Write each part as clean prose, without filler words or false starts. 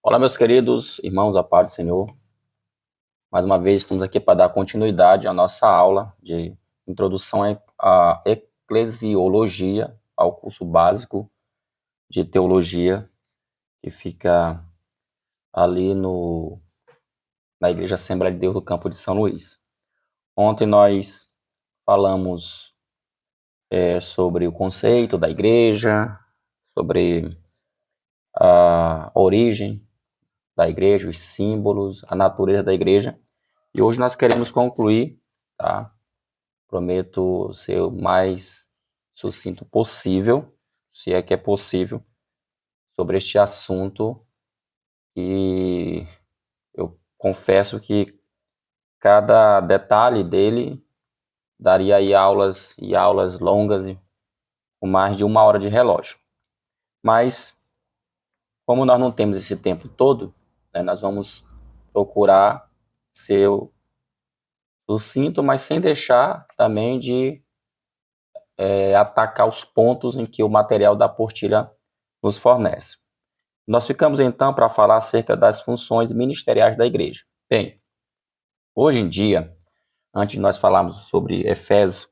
Olá, meus queridos irmãos, a paz do Senhor. Mais uma vez estamos aqui para dar continuidade à nossa aula de introdução à eclesiologia, ao curso básico de teologia, que fica ali na Igreja Assembleia de Deus do Campo de São Luís. Ontem nós falamos sobre o conceito da igreja, sobre a origem da igreja, os símbolos, a natureza da igreja. E hoje nós queremos concluir, tá? Prometo ser o mais sucinto possível, se é que é possível, sobre este assunto. E eu confesso que cada detalhe dele daria aí aulas e aulas longas, com mais de 1 hora de relógio. Mas, como nós não temos esse tempo todo, né, nós vamos procurar ser sucinto, mas sem deixar também de atacar os pontos em que o material da apostila nos fornece. Nós ficamos então para falar acerca das funções ministeriais da igreja. Bem, hoje em dia, antes de nós falarmos sobre Efésios,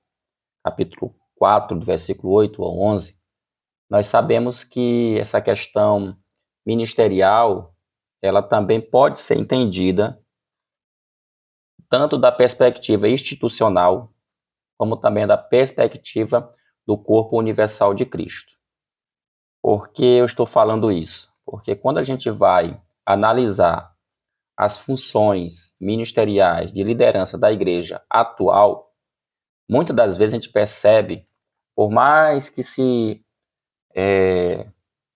capítulo 4, do versículo 8 ao 11, nós sabemos que essa questão ministerial, ela também pode ser entendida tanto da perspectiva institucional, como também da perspectiva do corpo universal de Cristo. Por que eu estou falando isso? Porque quando a gente vai analisar as funções ministeriais de liderança da igreja atual, muitas das vezes a gente percebe, por mais que se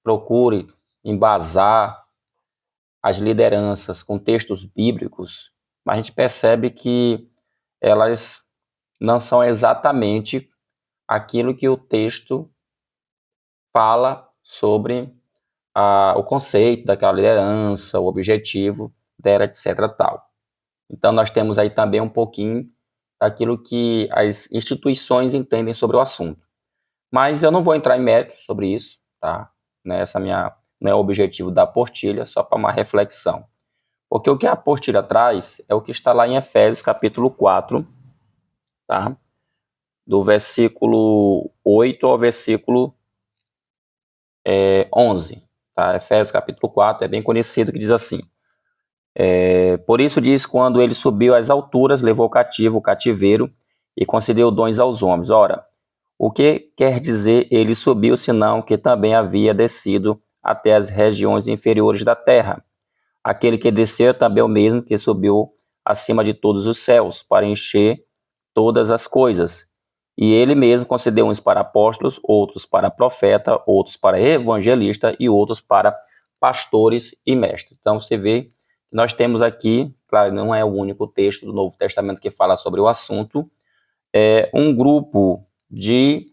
procure embasar as lideranças com textos bíblicos, mas a gente percebe que elas não são exatamente aquilo que o texto fala sobre o conceito daquela liderança, o objetivo dela, etc. tal. Então, nós temos aí também um pouquinho daquilo que as instituições entendem sobre o assunto. Mas eu não vou entrar em mérito sobre isso, tá? Essa não é o objetivo da apostila, só para uma reflexão. Porque o que a apostila traz é o que está lá em Efésios, capítulo 4, tá? Do versículo 8 ao versículo 11. Tá? Efésios capítulo 4 é bem conhecido, que diz assim: por isso diz, quando ele subiu às alturas, levou cativo o cativeiro e concedeu dons aos homens. Ora, o que quer dizer ele subiu, senão que também havia descido até as regiões inferiores da terra? Aquele que desceu também é o mesmo que subiu acima de todos os céus, para encher todas as coisas. E ele mesmo concedeu uns para apóstolos, outros para profeta, outros para evangelista e outros para pastores e mestres. Então você vê que nós temos aqui, claro, não é o único texto do Novo Testamento que fala sobre o assunto, um grupo de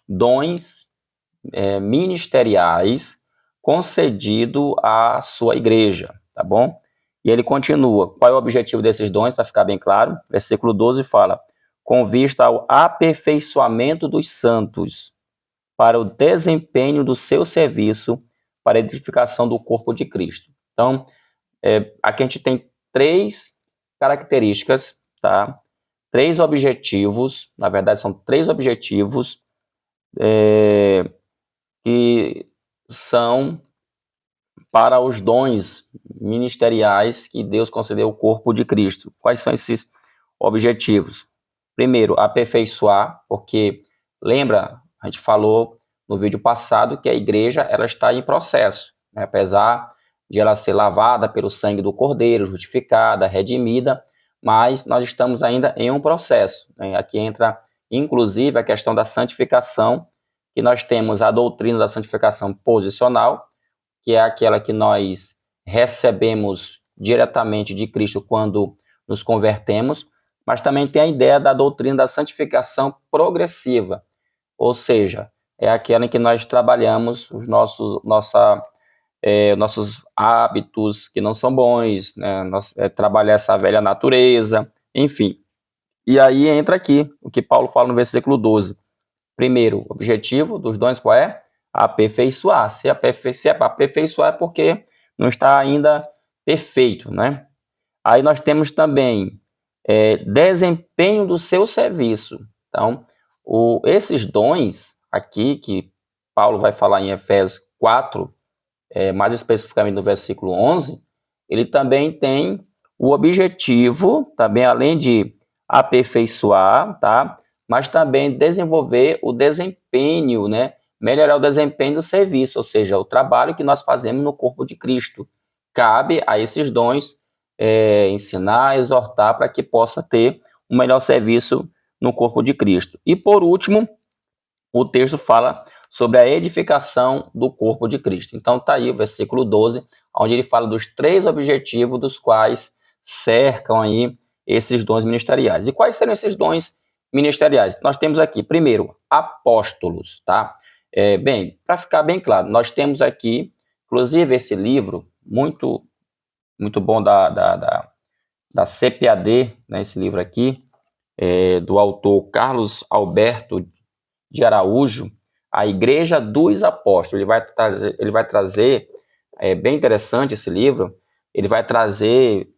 dons ministeriais concedido à sua igreja, tá bom? E ele continua. Qual é o objetivo desses dons, para ficar bem claro? Versículo 12 fala: com vista ao aperfeiçoamento dos santos, para o desempenho do seu serviço, para a edificação do corpo de Cristo. Então, aqui a gente tem 3 características, tá? 3 objetivos, na verdade são 3 objetivos que são para os dons ministeriais que Deus concedeu ao corpo de Cristo. Quais são esses objetivos? Primeiro, aperfeiçoar, porque lembra, a gente falou no vídeo passado que a igreja ela está em processo, né? Apesar de ela ser lavada pelo sangue do Cordeiro, justificada, redimida, mas nós estamos ainda em um processo, né? Aqui entra, inclusive, a questão da santificação, que nós temos a doutrina da santificação posicional, que é aquela que nós recebemos diretamente de Cristo quando nos convertemos, mas também tem a ideia da doutrina da santificação progressiva, ou seja, é aquela em que nós trabalhamos os nossos hábitos que não são bons, né? Trabalhar essa velha natureza, enfim. E aí entra aqui o que Paulo fala no versículo 12. Primeiro, o objetivo dos dons qual é? aperfeiçoar. Se é para aperfeiçoar é porque não está ainda perfeito, né? Aí nós temos também desempenho do seu serviço. Então, esses dons aqui, que Paulo vai falar em Efésios 4, mais especificamente no versículo 11, ele também tem o objetivo, também além de aperfeiçoar, tá? Mas também desenvolver o desempenho, né? Melhorar o desempenho do serviço, ou seja, o trabalho que nós fazemos no corpo de Cristo. Cabe a esses dons ensinar, exortar para que possa ter um melhor serviço no corpo de Cristo. E por último, o texto fala sobre a edificação do corpo de Cristo. Então está aí o versículo 12, onde ele fala dos 3 objetivos dos quais cercam aí esses dons ministeriais. E quais serão esses dons ministeriais? Nós temos aqui, primeiro, apóstolos, tá? Bem, para ficar bem claro, nós temos aqui, inclusive esse livro, muito bom da CPAD, né, esse livro aqui, do autor Carlos Alberto de Araújo, a Igreja dos Apóstolos. Ele vai trazer, bem interessante esse livro, ele vai trazer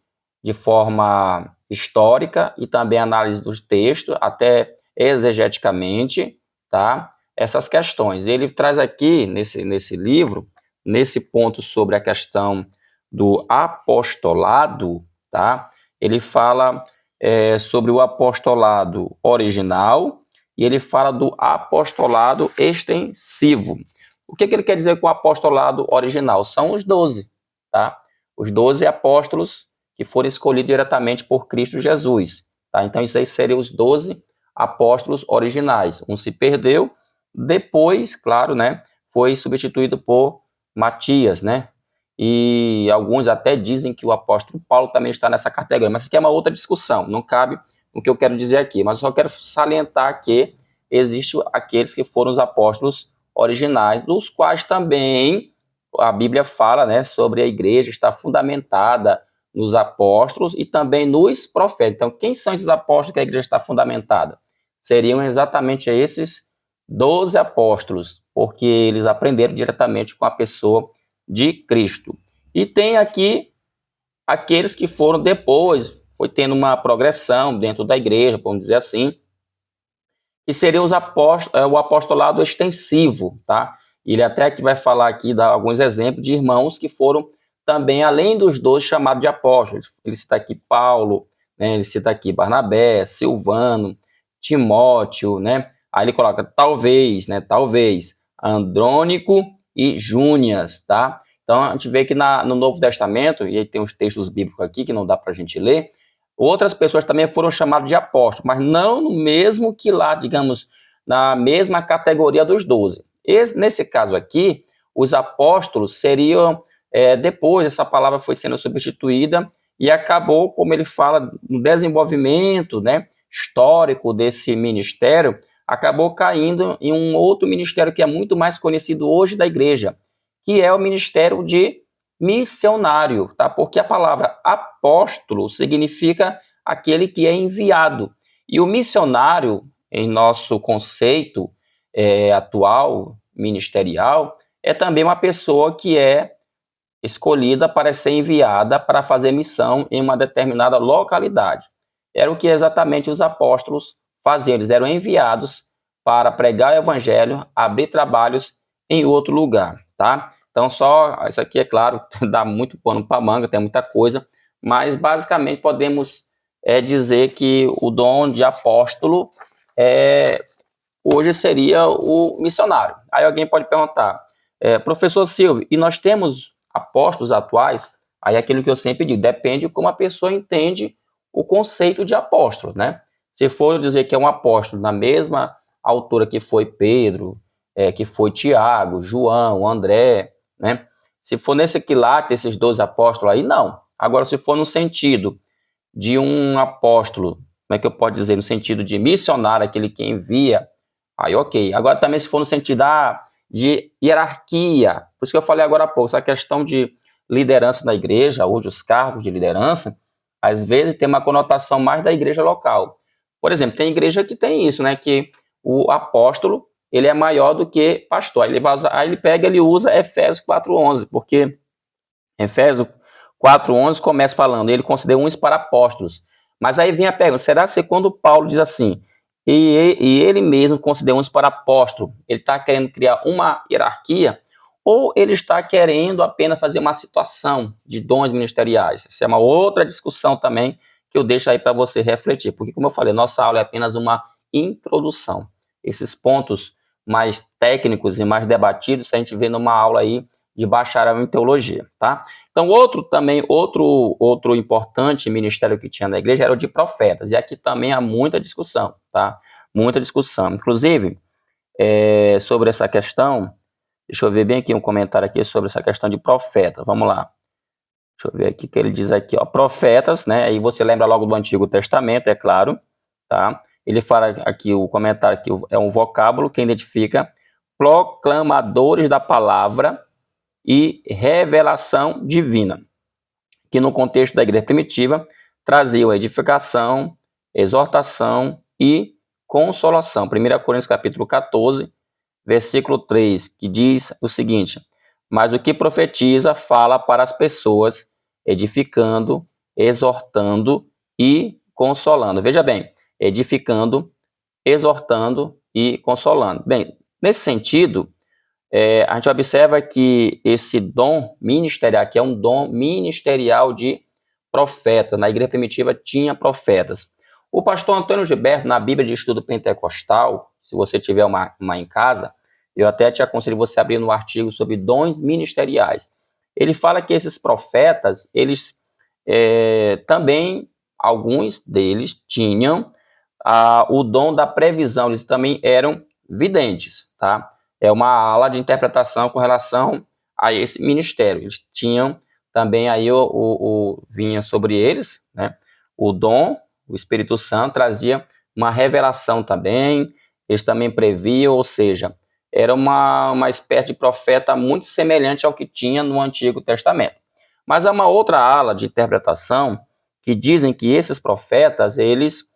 de forma histórica e também análise dos textos, até exegeticamente, tá? Essas questões. Ele traz aqui, nesse livro, nesse ponto sobre a questão do apostolado, tá? Ele fala sobre o apostolado original, e ele fala do apostolado extensivo. O que ele quer dizer com o apostolado original? São os 12, tá? Os 12 apóstolos que foram escolhidos diretamente por Cristo Jesus, tá? Então, isso aí seriam os 12 apóstolos originais. Um se perdeu, depois, claro, né, foi substituído por Matias, né? E alguns até dizem que o apóstolo Paulo também está nessa categoria, mas isso aqui é uma outra discussão, não cabe o que eu quero dizer aqui, mas eu só quero salientar que existem aqueles que foram os apóstolos originais, dos quais também a Bíblia fala, né, sobre a igreja estar fundamentada nos apóstolos e também nos profetas. Então, quem são esses apóstolos que a igreja está fundamentada? Seriam exatamente esses 12 apóstolos, porque eles aprenderam diretamente com a pessoa de Cristo. E tem aqui aqueles que foram depois, foi tendo uma progressão dentro da igreja, vamos dizer assim, que seriam os o apostolado extensivo, tá? Ele até que vai falar aqui, dar alguns exemplos de irmãos que foram também, além dos 12 chamados de apóstolos. Ele cita aqui Paulo, né? Ele cita aqui Barnabé, Silvano, Timóteo, né? Aí ele coloca talvez, né? Talvez, Andrônico e Júnias, tá? Então a gente vê que no Novo Testamento, e aí tem os textos bíblicos aqui que não dá para a gente ler, outras pessoas também foram chamadas de apóstolos, mas não no mesmo que lá, digamos, na mesma categoria dos 12. Nesse caso aqui, os apóstolos seriam, depois essa palavra foi sendo substituída e acabou, como ele fala, no desenvolvimento, né, histórico desse ministério, acabou caindo em um outro ministério que é muito mais conhecido hoje da igreja, que é o ministério de missionário, tá? Porque a palavra apóstolo significa aquele que é enviado. E o missionário, em nosso conceito atual, ministerial, é também uma pessoa que é escolhida para ser enviada para fazer missão em uma determinada localidade. Era o que exatamente os apóstolos faziam. Eles eram enviados para pregar o evangelho, abrir trabalhos em outro lugar, tá? Então, só isso aqui, é claro, dá muito pano para manga, tem muita coisa, mas basicamente podemos dizer que o dom de apóstolo hoje seria o missionário. Aí alguém pode perguntar, professor Silvio, e nós temos apóstolos atuais? Aí aquilo que eu sempre digo, depende de como a pessoa entende o conceito de apóstolo, né? Se for dizer que é um apóstolo na mesma altura que foi Pedro, que foi Tiago, João, André, né? Se for nesse quilate, esses 12 apóstolos aí, não. Agora, se for no sentido de um apóstolo, como é que eu posso dizer? No sentido de missionário, aquele que envia, aí ok. Agora também se for no sentido de hierarquia, por isso que eu falei agora há pouco, essa questão de liderança na igreja, hoje os cargos de liderança, às vezes tem uma conotação mais da igreja local. Por exemplo, tem igreja que tem isso, né? Que o apóstolo, ele é maior do que pastor. Aí ele pega, ele usa Efésios 4:11, porque Efésios 4:11 começa falando, ele concedeu uns para apóstolos. Mas aí vem a pergunta, será que quando Paulo diz assim, e ele mesmo concedeu uns para apóstolo, ele está querendo criar uma hierarquia, ou ele está querendo apenas fazer uma situação de dons ministeriais? Essa é uma outra discussão também que eu deixo aí para você refletir, porque como eu falei, nossa aula é apenas uma introdução. Esses pontos mais técnicos e mais debatidos, a gente vê numa aula aí de bacharel em teologia, tá? Então, outro importante ministério que tinha na igreja era o de profetas, e aqui também há muita discussão, tá? Muita discussão. Inclusive, sobre essa questão, deixa eu ver bem aqui um comentário aqui sobre essa questão de profetas, vamos lá. Deixa eu ver aqui que ele diz aqui, ó, profetas, né? Aí você lembra logo do Antigo Testamento, é claro, tá? Ele fala aqui, o comentário aqui é um vocábulo que identifica proclamadores da palavra e revelação divina, que no contexto da igreja primitiva traziam edificação, exortação e consolação. 1 Coríntios capítulo 14, versículo 3, que diz o seguinte: mas o que profetiza fala para as pessoas, edificando, exortando e consolando. Veja bem, edificando, exortando e consolando. Bem, nesse sentido, a gente observa que esse dom ministerial, que é um dom ministerial de profeta, na igreja primitiva tinha profetas. O pastor Antônio Gilberto, na Bíblia de Estudo Pentecostal, se você tiver uma em casa, eu até te aconselho você abrir no artigo sobre dons ministeriais. Ele fala que esses profetas, eles também, alguns deles tinham o dom da previsão, eles também eram videntes, tá? É uma ala de interpretação com relação a esse ministério. Eles tinham também aí vinha sobre eles, né? O dom, o Espírito Santo trazia uma revelação também. Eles também previam, ou seja, era uma espécie de profeta muito semelhante ao que tinha no Antigo Testamento. Mas há uma outra ala de interpretação que dizem que esses profetas, eles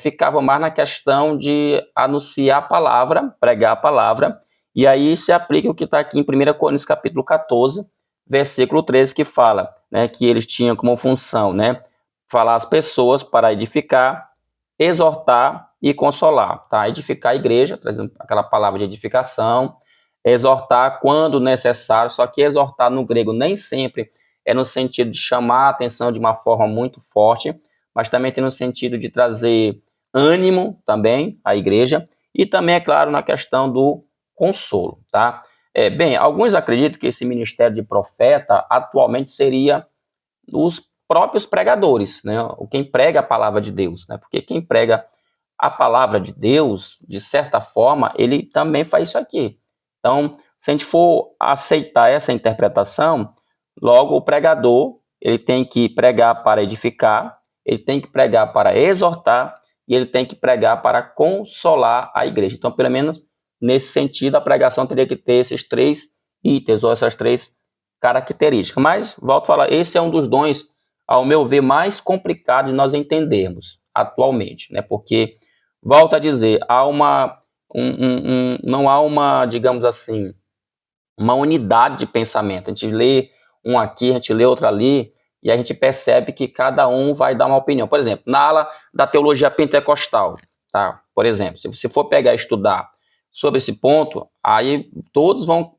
ficavam mais na questão de anunciar a palavra, pregar a palavra, e aí se aplica o que está aqui em 1 Coríntios capítulo 14, versículo 13, que fala, né, que eles tinham como função, né, falar às pessoas para edificar, exortar e consolar, tá? Edificar a igreja, trazendo aquela palavra de edificação, exortar quando necessário, só que exortar no grego nem sempre é no sentido de chamar a atenção de uma forma muito forte, mas também tem no sentido de trazer ânimo também à igreja, e também, é claro, na questão do consolo, tá? Bem, alguns acreditam que esse ministério de profeta atualmente seria os próprios pregadores, né? Quem prega a palavra de Deus, né? Porque quem prega a palavra de Deus, de certa forma, ele também faz isso aqui. Então, se a gente for aceitar essa interpretação, logo o pregador, ele tem que pregar para edificar, ele tem que pregar para exortar e ele tem que pregar para consolar a igreja. Então, pelo menos nesse sentido, a pregação teria que ter esses três itens ou essas três características. Mas, volto a falar, esse é um dos dons, ao meu ver, mais complicado de nós entendermos atualmente, né? Porque, volto a dizer, não há uma, digamos assim, uma unidade de pensamento. A gente lê um aqui, a gente lê outro ali, e a gente percebe que cada um vai dar uma opinião. Por exemplo, na ala da teologia pentecostal, tá? Por exemplo, se você for pegar e estudar sobre esse ponto, aí todos vão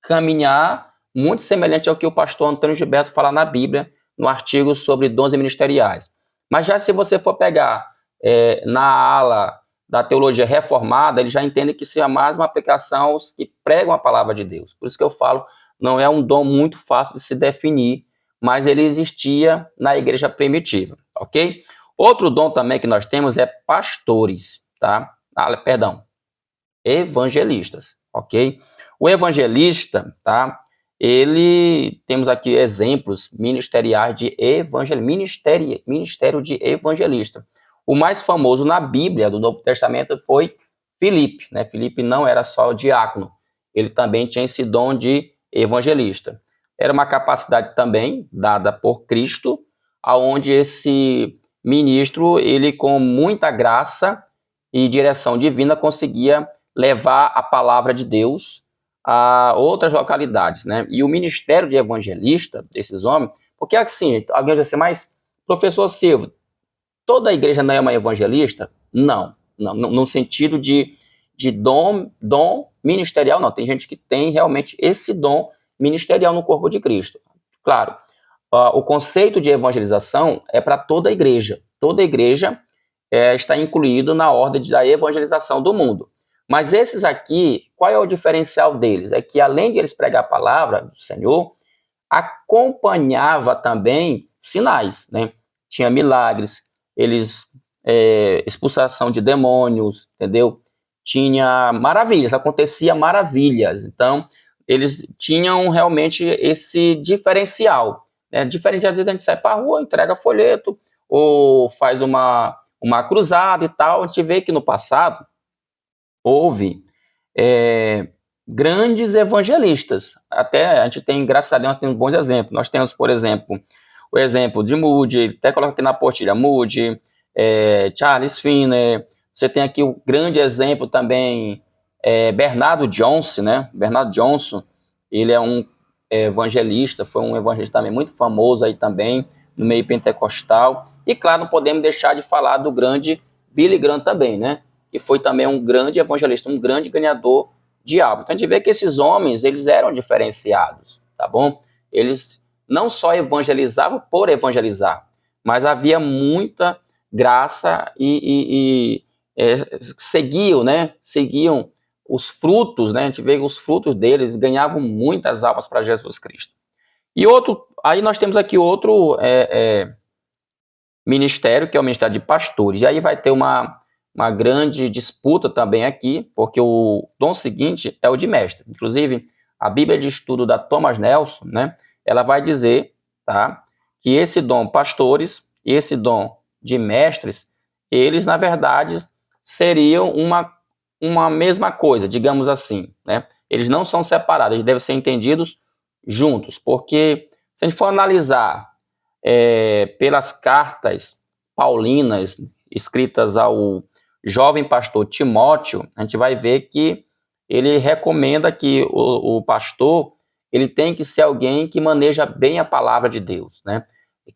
caminhar muito semelhante ao que o pastor Antônio Gilberto fala na Bíblia, no artigo sobre dons ministeriais. Mas já se você for pegar na ala da teologia reformada, ele já entende que isso é mais uma aplicação aos que pregam a palavra de Deus. Por isso que eu falo, não é um dom muito fácil de se definir, mas ele existia na igreja primitiva, ok? Outro dom também que nós temos é pastores, tá? Evangelistas, ok? O evangelista, tá? Temos aqui exemplos ministeriais de ministério de evangelista. O mais famoso na Bíblia do Novo Testamento foi Filipe, né? Filipe não era só diácono, ele também tinha esse dom de evangelista. Era uma capacidade também dada por Cristo, aonde esse ministro, ele com muita graça e direção divina conseguia levar a palavra de Deus a outras localidades, né? E o ministério de evangelista desses homens, porque assim, alguém vai dizer, mas professor Silvio, toda a igreja não é uma evangelista? Não, no sentido de dom ministerial, não. Tem gente que tem realmente esse dom ministerial no corpo de Cristo. Claro, o conceito de evangelização é para toda a igreja. Toda a igreja está incluído na ordem da evangelização do mundo. Mas esses aqui, qual é o diferencial deles? É que além de eles pregar a palavra do Senhor, acompanhava também sinais, né? Tinha milagres, eles expulsação de demônios, entendeu? Tinha maravilhas, acontecia maravilhas. Então, eles tinham realmente esse diferencial, né? Diferente, às vezes a gente sai para a rua, entrega folheto, ou faz uma cruzada e tal. A gente vê que no passado houve grandes evangelistas. Até a gente tem, graças a Deus, nós temos bons exemplos. Nós temos, por exemplo, o exemplo de Moody, até coloca aqui na apostila, Moody, Charles Finney. Você tem aqui o grande exemplo também, Bernardo Johnson, né? Bernardo Johnson, ele é um evangelista, foi um evangelista também muito famoso aí também, no meio pentecostal. E, claro, não podemos deixar de falar do grande Billy Graham também, né? Que foi também um grande evangelista, um grande ganhador de almas. Então a gente vê que esses homens, eles eram diferenciados, tá bom? Eles não só evangelizavam por evangelizar, mas havia muita graça e seguiam, né? Seguiam os frutos, né? A gente vê que os frutos deles ganhavam muitas almas para Jesus Cristo. E outro, aí nós temos aqui outro ministério, que é o ministério de pastores. E aí vai ter uma grande disputa também aqui, porque o dom seguinte é o de mestre. Inclusive, a Bíblia de Estudo da Thomas Nelson, né, ela vai dizer, tá, que esse dom pastores e esse dom de mestres, eles, na verdade, seriam uma mesma coisa, digamos assim, né? Eles não são separados, eles devem ser entendidos juntos, porque se a gente for analisar pelas cartas paulinas escritas ao jovem pastor Timóteo, a gente vai ver que ele recomenda que o pastor ele tem que ser alguém que maneja bem a palavra de Deus, né?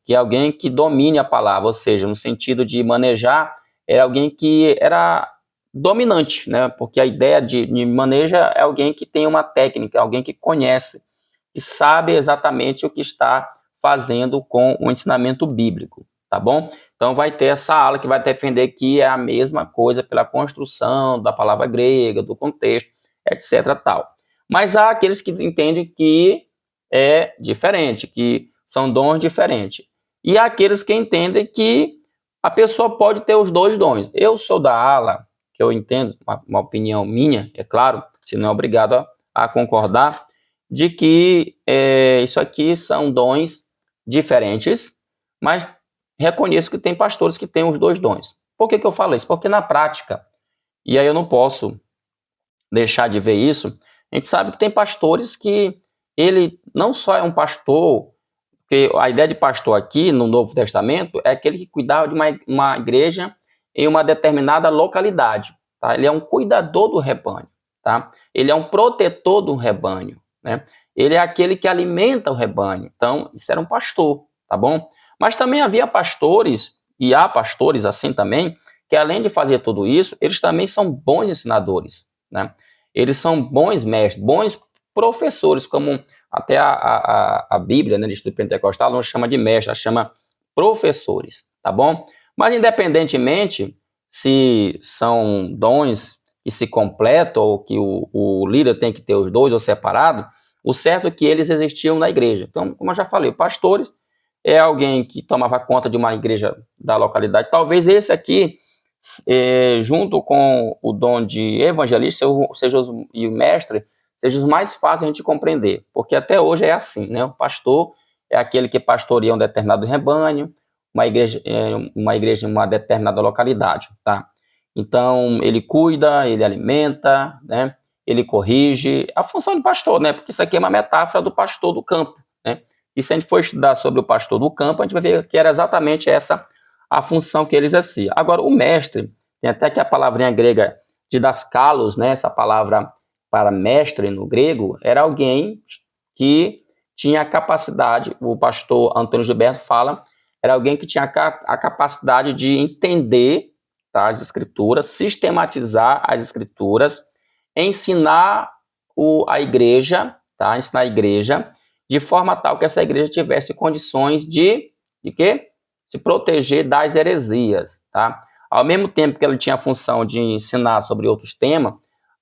Que é alguém que domine a palavra, ou seja, no sentido de manejar, é alguém que era dominante, né? Porque a ideia de maneja é alguém que tem uma técnica, alguém que conhece, que sabe exatamente o que está fazendo com o ensinamento bíblico, tá bom? Então vai ter essa aula que vai defender que é a mesma coisa pela construção da palavra grega, do contexto, etc. tal. Mas há aqueles que entendem que é diferente, que são dons diferentes. E há aqueles que entendem que a pessoa pode ter os dois dons. Eu sou da ala, que eu entendo, uma opinião minha, é claro, se não é obrigado a concordar, de que isso aqui são dons diferentes, mas reconheço que tem pastores que têm os dois dons. Por que eu falo isso? Porque na prática, e aí eu não posso deixar de ver isso, a gente sabe que tem pastores que ele não só é um pastor, porque a ideia de pastor aqui no Novo Testamento é aquele que cuidava de uma igreja em uma determinada localidade, tá? Ele é um cuidador do rebanho, tá? Ele é um protetor do rebanho, né? Ele é aquele que alimenta o rebanho. Então, isso era um pastor, tá bom? Mas também havia pastores, e há pastores assim também, que além de fazer tudo isso, eles também são bons ensinadores, né? Eles são bons mestres, bons professores, como até a Bíblia, né, de Estudo Pentecostal, não chama de mestre, ela chama professores, tá bom? Mas independentemente se são dons que se completam ou que o líder tem que ter os dois ou separado, o certo é que eles existiam na igreja. Então, como eu já falei, pastores é alguém que tomava conta de uma igreja da localidade. Talvez esse aqui, junto com o dom de evangelista, e o mestre, seja os mais fáceis de a gente compreender, porque até hoje é assim, né? O pastor é aquele que pastoreia um determinado rebanho, uma igreja em uma determinada localidade, tá? Então, ele cuida, ele alimenta, né? Ele corrige, a função de pastor, né? Porque isso aqui é uma metáfora do pastor do campo, né? E se a gente for estudar sobre o pastor do campo, a gente vai ver que era exatamente essa a função que ele exercia. Agora, o mestre, tem até que a palavrinha grega didaskalos, né, essa palavra para mestre no grego, era alguém que tinha a capacidade, o pastor Antônio Gilberto fala, era alguém que tinha a capacidade de entender, tá, as escrituras, sistematizar as escrituras, ensinar a igreja, tá, ensinar a igreja, de forma tal que essa igreja tivesse condições de quê? Se proteger das heresias, tá? Ao mesmo tempo que ele tinha a função de ensinar sobre outros temas,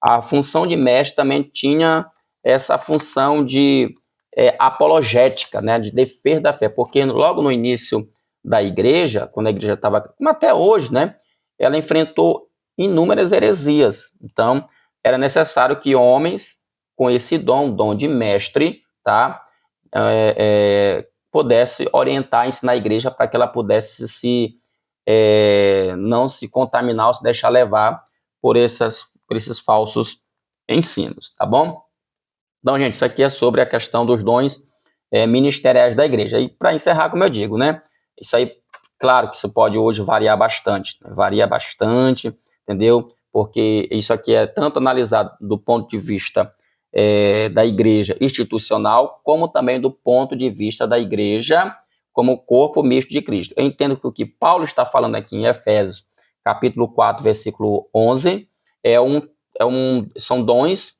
a função de mestre também tinha essa função de apologética, né, de defesa da fé, porque logo no início da igreja, quando a igreja estava, como até hoje, né, ela enfrentou inúmeras heresias. Então, era necessário que homens com esse dom de mestre, tá, pudesse orientar, ensinar a igreja para que ela pudesse não se contaminar ou se deixar levar por esses falsos ensinos, tá bom? Então, gente, isso aqui é sobre a questão dos dons ministeriais da igreja. E para encerrar, como eu digo, né? Isso aí, claro que isso pode hoje variar bastante, né? Varia bastante, entendeu? Porque isso aqui é tanto analisado do ponto de vista da igreja institucional, como também do ponto de vista da igreja como corpo misto de Cristo. Eu entendo que o que Paulo está falando aqui em Efésios, capítulo 4, versículo 11, são dons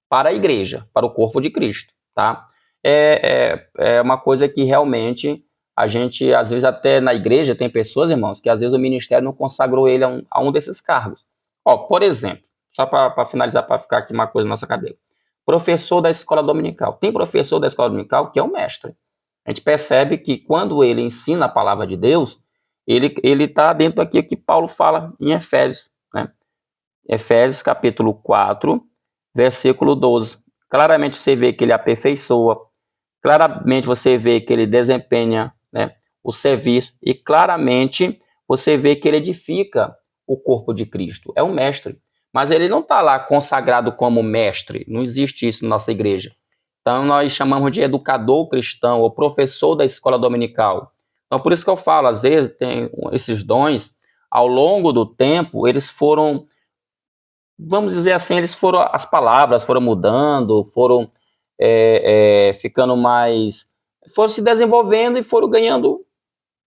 para a igreja, para o corpo de Cristo, tá? É uma coisa que realmente a gente, às vezes até na igreja, tem pessoas, irmãos, que às vezes o ministério não consagrou ele a um desses cargos. Ó, por exemplo, só para finalizar, para ficar aqui uma coisa na nossa cabeça. Professor da escola dominical. Tem professor da escola dominical que é o mestre. A gente percebe que quando ele ensina a palavra de Deus, ele está dentro daquilo que Paulo fala em Efésios, né? Efésios capítulo 4, versículo 12. Claramente você vê que ele aperfeiçoa, claramente você vê que ele desempenha, né, o serviço, e claramente você vê que ele edifica o corpo de Cristo. É um mestre. Mas ele não está lá consagrado como mestre. Não existe isso na nossa igreja. Então nós chamamos de educador cristão ou professor da escola dominical. Então por isso que eu falo, às vezes tem esses dons, ao longo do tempo, eles foram, vamos dizer assim, as palavras foram mudando, foram ficando mais, foram se desenvolvendo e foram ganhando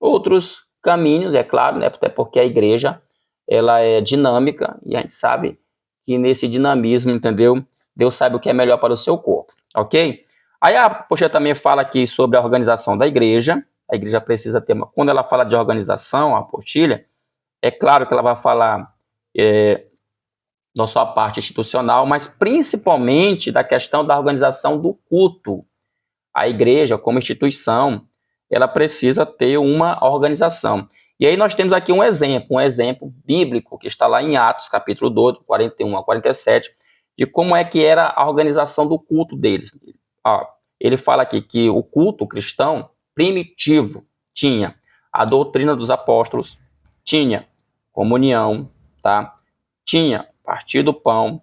outros caminhos, é claro, né? Até porque a igreja, ela é dinâmica e a gente sabe que nesse dinamismo, entendeu? Deus sabe o que é melhor para o seu corpo, ok? Aí a Poxa também fala aqui sobre a organização da igreja. A igreja precisa ter quando ela fala de organização, a apostila, é claro que ela vai falar da sua parte institucional, mas principalmente da questão da organização do culto. A igreja, como instituição, ela precisa ter uma organização. E aí nós temos aqui um exemplo bíblico, que está lá em Atos, capítulo 12, 41 a 47, de como é que era a organização do culto deles. Ele fala aqui que o culto cristão primitivo tinha a doutrina dos apóstolos, tinha comunhão, tá? Tinha partir do pão,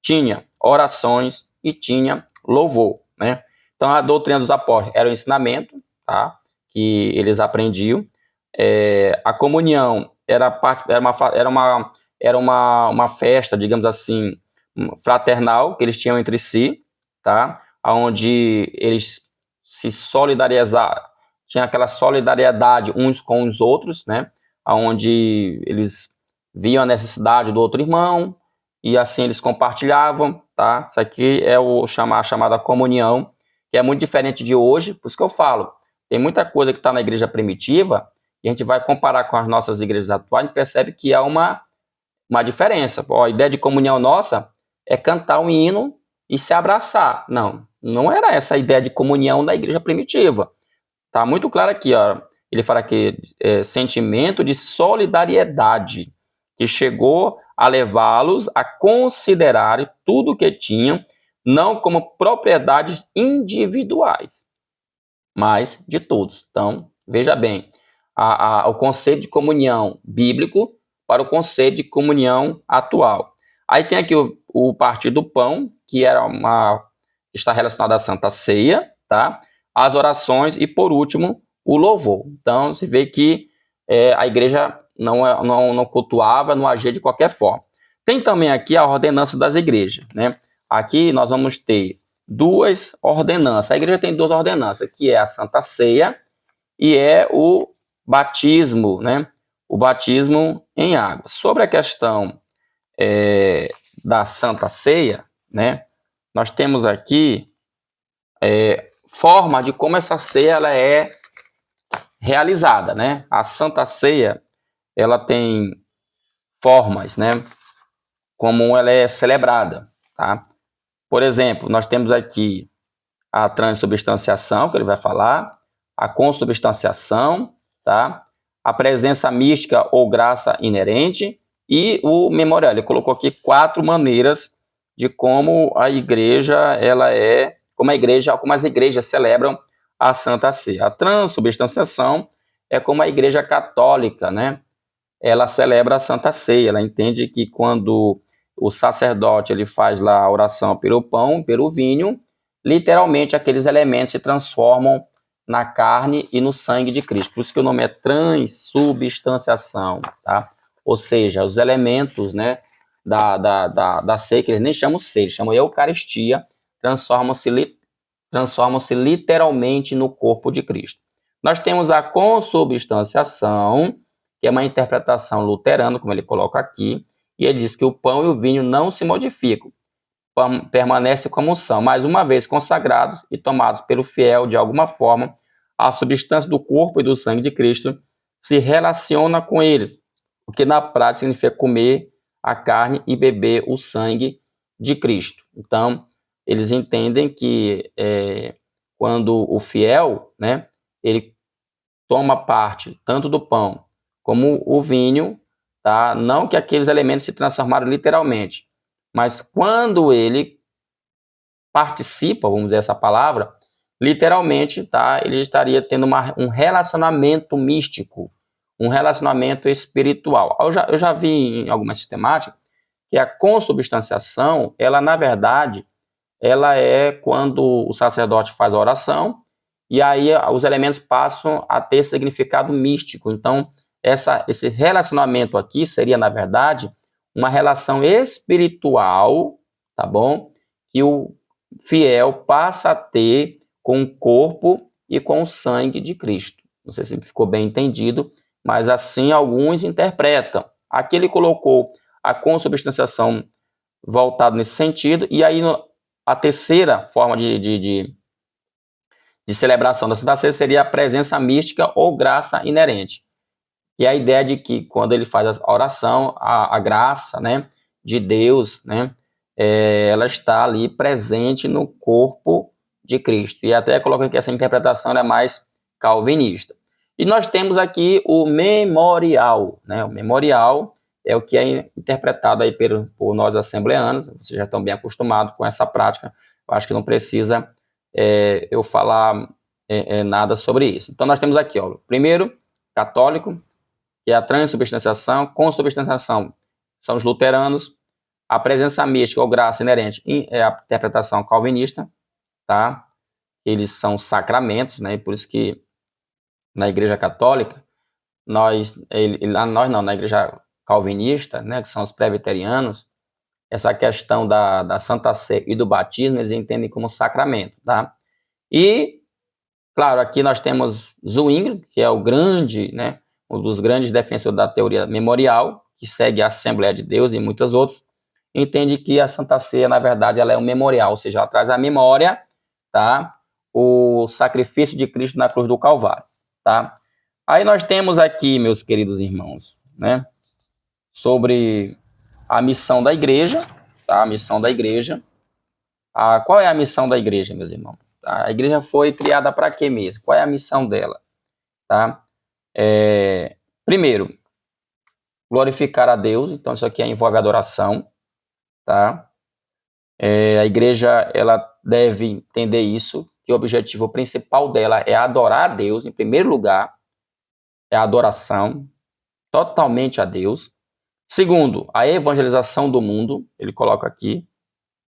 tinha orações e tinha louvor, né? Então a doutrina dos apóstolos era o ensinamento, tá? Que eles aprendiam. A comunhão era uma festa, digamos assim, fraternal que eles tinham entre si, tá? Onde eles se solidarizavam, tinha aquela solidariedade uns com os outros, né? Onde eles viam a necessidade do outro irmão e assim eles compartilhavam, tá? Isso aqui é a chamada comunhão, que é muito diferente de hoje, por isso que eu falo, tem muita coisa que está na igreja primitiva e a gente vai comparar com as nossas igrejas atuais e percebe que há uma diferença. A ideia de comunhão nossa é cantar um hino e se abraçar. Não era essa a ideia de comunhão da igreja primitiva. Tá muito claro aqui, ó. Ele fala que sentimento de solidariedade, que chegou a levá-los a considerarem tudo o que tinham, não como propriedades individuais, mas de todos. Então, veja bem, o conceito de comunhão bíblico para o conceito de comunhão atual. Aí tem aqui o partir do pão, que está relacionado à Santa Ceia, tá? As orações e, por último, o louvor. Então, você vê que a igreja não cultuava, não agia de qualquer forma. Tem também aqui a ordenança das igrejas, né? Aqui nós vamos ter duas ordenanças. A igreja tem duas ordenanças, que é a Santa Ceia e é o batismo, né? O batismo em água. Sobre a questão da Santa Ceia, né? Nós temos aqui forma de como essa ceia ela é realizada, né? A Santa Ceia ela tem formas, né? Como ela é celebrada, tá? Por exemplo, nós temos aqui a transubstanciação, que ele vai falar, a consubstanciação, tá? A presença mística ou graça inerente e o memorial. Ele colocou aqui 4 maneiras de como a igreja, como as igrejas celebram a Santa Ceia. A transubstanciação é como a igreja católica, né? Ela celebra a Santa Ceia, ela entende que quando o sacerdote ele faz lá a oração pelo pão, pelo vinho, literalmente aqueles elementos se transformam na carne e no sangue de Cristo. Por isso que o nome é transubstanciação, tá? Ou seja, os elementos, né, da ceia, que eles nem chamam ceia, eles chamam Eucaristia, transformam-se literalmente no corpo de Cristo. Nós temos a consubstanciação, que é uma interpretação luterana, como ele coloca aqui, e ele diz que o pão e o vinho não se modificam, permanecem como são, mas uma vez consagrados e tomados pelo fiel de alguma forma, a substância do corpo e do sangue de Cristo se relaciona com eles, o que na prática significa comer a carne e beber o sangue de Cristo. Então, eles entendem que quando o fiel, né, ele toma parte tanto do pão como o vinho, tá? Não que aqueles elementos se transformaram literalmente, mas quando ele participa, vamos dizer essa palavra, literalmente, tá? Ele estaria tendo um relacionamento místico, um relacionamento espiritual. Eu já vi em algumas sistemáticas que a consubstanciação, ela na verdade, ela é quando o sacerdote faz a oração e aí os elementos passam a ter significado místico. Então, esse relacionamento aqui seria, na verdade, uma relação espiritual, tá bom? Que o fiel passa a ter com o corpo e com o sangue de Cristo. Não sei se ficou bem entendido, mas assim alguns interpretam. Aqui ele colocou a consubstanciação voltado nesse sentido, e aí a terceira forma de celebração da Santa Ceia seria a presença mística ou graça inerente, que é a ideia de que quando ele faz a oração, a graça, né, de Deus, né, ela está ali presente no corpo de Cristo. E até coloca que essa interpretação é mais calvinista. E nós temos aqui o memorial, né? O memorial é o que é interpretado aí por nós assembleanos. Vocês já estão bem acostumados com essa prática. Eu acho que não precisa eu falar nada sobre isso. Então nós temos aqui, ó, primeiro, católico, que é a transubstanciação. Consubstanciação são os luteranos. A presença mística ou graça inerente é a interpretação calvinista, tá? Eles são sacramentos, né? E por isso que na Igreja Católica, nós não, na Igreja Calvinista, né? Que são os presbiterianos, essa questão da Santa Sé e do batismo, eles entendem como sacramento, tá? E, claro, aqui nós temos Zwingli, que é o grande, né? Um dos grandes defensores da teoria memorial, que segue a Assembleia de Deus e muitos outros, entende que a Santa Ceia, na verdade, ela é um memorial, ou seja, ela traz à memória, tá, o sacrifício de Cristo na cruz do Calvário, tá? Aí nós temos aqui, meus queridos irmãos, né, sobre a missão da igreja, tá? A missão da igreja. Qual é a missão da igreja, meus irmãos? A igreja foi criada para quê mesmo? Qual é a missão dela, tá? Primeiro, glorificar a Deus, então isso aqui envolve adoração, tá? A igreja ela deve entender isso, que o objetivo principal dela é adorar a Deus, em primeiro lugar, é a adoração totalmente a Deus. Segundo, a evangelização do mundo, ele coloca aqui.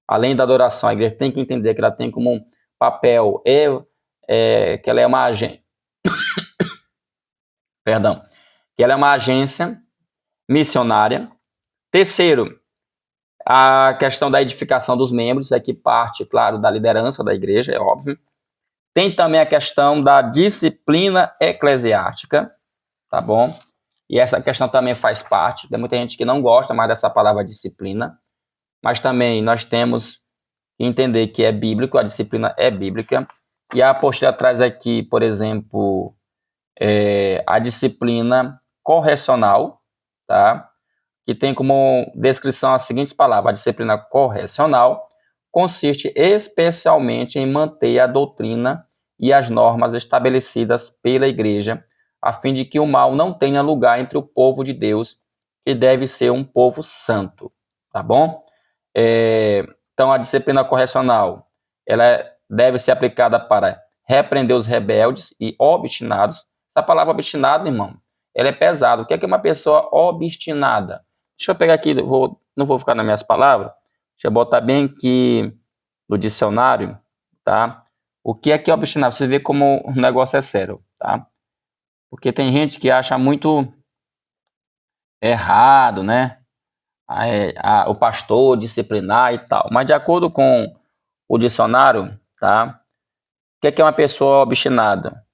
Além da adoração, a igreja tem que entender que ela tem como um papel, que ela é uma agência, perdão, que ela é uma agência missionária. Terceiro, A questão da edificação dos membros, aqui parte, claro, da liderança da igreja, é óbvio. Tem também a questão da disciplina eclesiástica, tá bom? E essa questão também faz parte. Tem muita gente que não gosta mais dessa palavra disciplina, mas também nós temos que entender que é bíblico, a disciplina é bíblica. E a apostila traz aqui, por exemplo, a disciplina correcional, tá? Que tem como descrição as seguintes palavras: a disciplina correcional consiste especialmente em manter a doutrina e as normas estabelecidas pela igreja, a fim de que o mal não tenha lugar entre o povo de Deus, que deve ser um povo santo, tá bom? Então, a disciplina correcional, ela deve ser aplicada para repreender os rebeldes e obstinados. Essa palavra obstinado, irmão, ela é pesada. O que é uma pessoa obstinada? Deixa eu pegar aqui, não vou ficar nas minhas palavras. Deixa eu botar bem aqui no dicionário, tá? O que é obstinado? Você vê como o negócio é sério, tá? Porque tem gente que acha muito errado, né? O pastor disciplinar e tal. Mas de acordo com o dicionário, tá? O que é uma pessoa obstinada?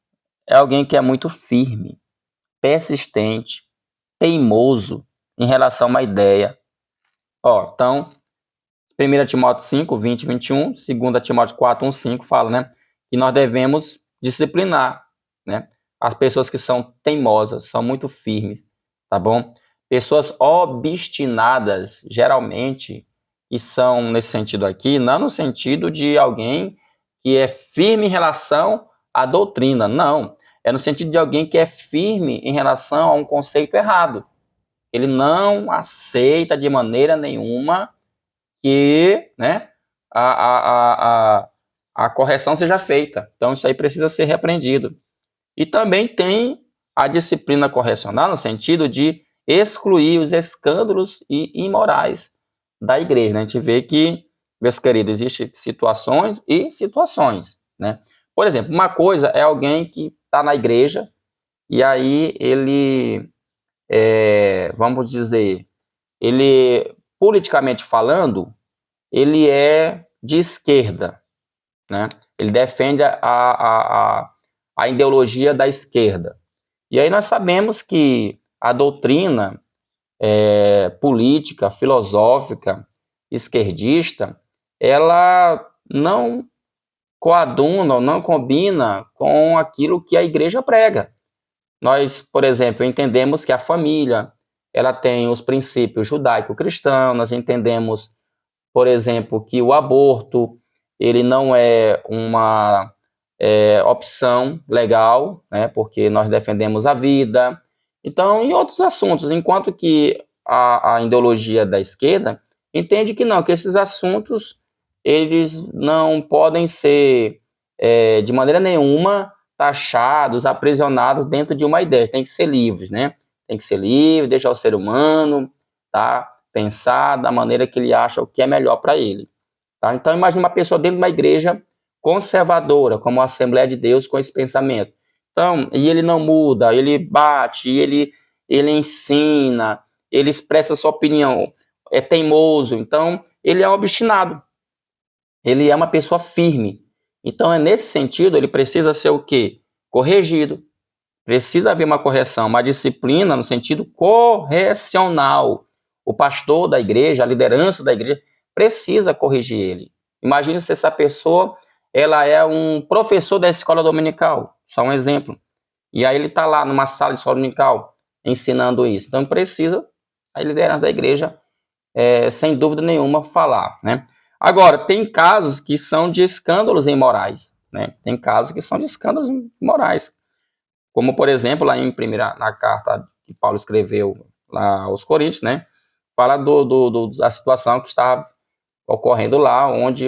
É alguém que é muito firme, persistente, teimoso em relação a uma ideia. Ó, então, 1 Timóteo 5, 20 e 21, 2 Timóteo 4, 1, 5 fala, né, que nós devemos disciplinar, né, as pessoas que são teimosas, são muito firmes, tá bom? Pessoas obstinadas, geralmente, que são nesse sentido aqui, não no sentido de alguém que é firme em relação à doutrina, não. É no sentido de alguém que é firme em relação a um conceito errado. Ele não aceita de maneira nenhuma que, né, a, a, a, a correção seja feita. Então, isso aí precisa ser repreendido. E também tem a disciplina correcional no sentido de excluir os escândalos e imorais da igreja, né? A gente vê que, meus queridos, existem situações e situações, né? Por exemplo, uma coisa é alguém que está na igreja e aí ele, vamos dizer, ele, politicamente falando, ele é de esquerda, né? Ele defende a ideologia da esquerda. E aí nós sabemos que a doutrina política, filosófica, esquerdista, ela não coaduna, não combina com aquilo que a igreja prega. Nós, por exemplo, entendemos que a família, ela tem os princípios judaico-cristãos, nós entendemos, por exemplo, que o aborto ele não é uma opção legal, né, porque nós defendemos a vida. Então, em outros assuntos, enquanto que a ideologia da esquerda entende que não, que esses assuntos eles não podem ser de maneira nenhuma taxados, aprisionados dentro de uma ideia, tem que ser livres, né? Tem que ser livre, deixar o ser humano, tá? Pensar da maneira que ele acha o que é melhor para ele. Tá? Então, imagine uma pessoa dentro de uma igreja conservadora, como a Assembleia de Deus, com esse pensamento. Então, e ele não muda, ele bate, ele ensina, ele expressa sua opinião, é teimoso, então ele é obstinado, ele é uma pessoa firme. Então, é nesse sentido, ele precisa ser o quê? Corrigido. Precisa haver uma correção, uma disciplina no sentido correcional. O pastor da igreja, a liderança da igreja, precisa corrigir ele. Imagine se essa pessoa ela é um professor da escola dominical, só um exemplo. E aí ele está lá numa sala de escola dominical ensinando isso. Então precisa a liderança da igreja, sem dúvida nenhuma, falar, né? Agora, tem casos que são de escândalos imorais, né? Tem casos que são de escândalos imorais. Como, por exemplo, lá na carta que Paulo escreveu lá aos Coríntios, né? Fala da situação que estava ocorrendo lá, onde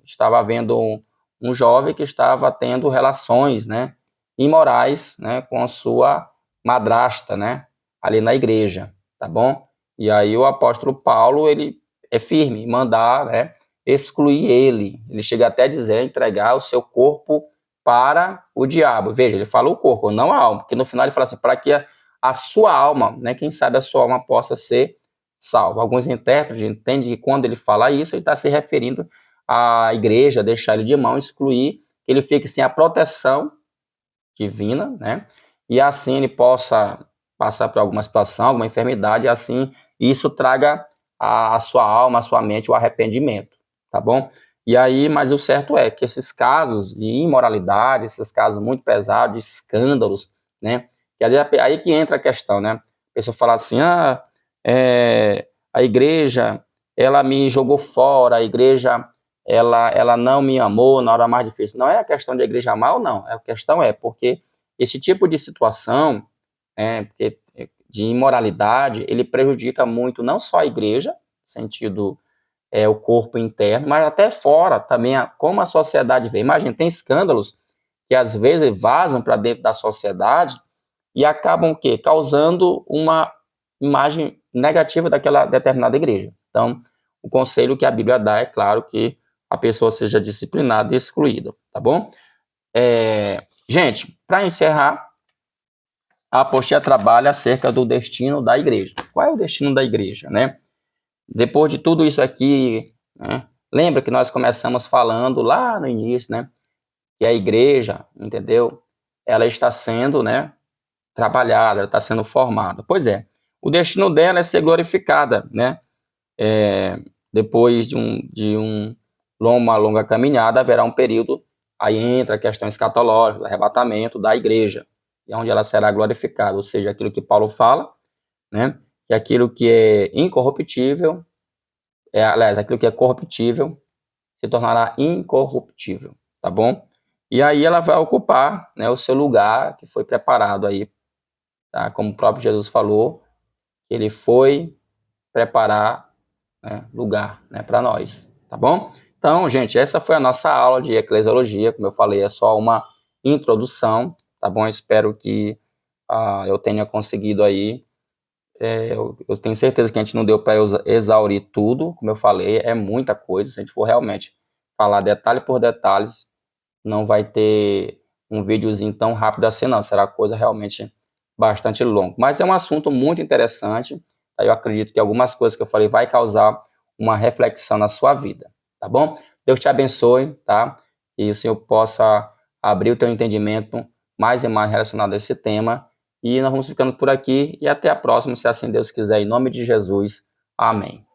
estava havendo um jovem que estava tendo relações, né, imorais, né, com a sua madrasta, né, ali na igreja, tá bom? E aí o apóstolo Paulo, ele é firme em mandar, né, excluir ele. Ele chega até a dizer, entregar o seu corpo para o diabo. Veja, ele fala o corpo, não a alma, porque no final ele fala assim, para que a sua alma, né, quem sabe a sua alma possa ser salvo. Alguns intérpretes entendem que quando ele fala isso, ele está se referindo à igreja, deixar ele de mão, excluir, que ele fique sem a proteção divina, né? E assim ele possa passar por alguma situação, alguma enfermidade, e assim isso traga a sua alma, a sua mente, o arrependimento, tá bom? E aí, mas o certo é que esses casos de imoralidade, esses casos muito pesados, de escândalos, né? Que aí que entra a questão, né? A pessoa fala assim, a igreja, ela me jogou fora, a igreja, ela não me amou na hora mais difícil. Não é a questão de a igreja amar ou não, a questão é porque esse tipo de situação, de imoralidade, ele prejudica muito não só a igreja, sentido o corpo interno, mas até fora também, como a sociedade vê. Imagina, tem escândalos que às vezes vazam para dentro da sociedade e acabam o quê? Causando uma imagem negativa daquela determinada igreja. Então, o conselho que a Bíblia dá é claro que a pessoa seja disciplinada e excluída, tá bom? Gente, para encerrar, a apostia trabalha acerca do destino da igreja. Qual é o destino da igreja, né? Depois de tudo isso aqui, né? Lembra que nós começamos falando lá no início, né? Que a igreja, entendeu? Ela está sendo, né? Trabalhada, ela está sendo formada. Pois é, o destino dela é ser glorificada, né? Depois uma longa caminhada, haverá um período, aí entra a questão escatológica, o arrebatamento da igreja, e onde ela será glorificada, ou seja, aquilo que Paulo fala, né? Que aquilo que é incorruptível, aliás, aquilo que é corruptível se tornará incorruptível, tá bom? E aí ela vai ocupar, né, o seu lugar que foi preparado aí, tá? Como o próprio Jesus falou, ele foi preparar, né, lugar, né, para nós, tá bom? Então, gente, essa foi a nossa aula de eclesiologia, como eu falei, é só uma introdução, tá bom? Espero que eu tenha conseguido aí. Eu tenho certeza que a gente não deu para exaurir tudo, como eu falei, é muita coisa. Se a gente for realmente falar detalhe por detalhes, não vai ter um videozinho tão rápido assim, não. Será coisa realmente bastante longa. Mas é um assunto muito interessante. Eu acredito que algumas coisas que eu falei vai causar uma reflexão na sua vida, tá bom? Deus te abençoe, tá? E o Senhor possa abrir o teu entendimento mais e mais relacionado a esse tema. E nós vamos ficando por aqui e até a próxima, se assim Deus quiser, em nome de Jesus. Amém.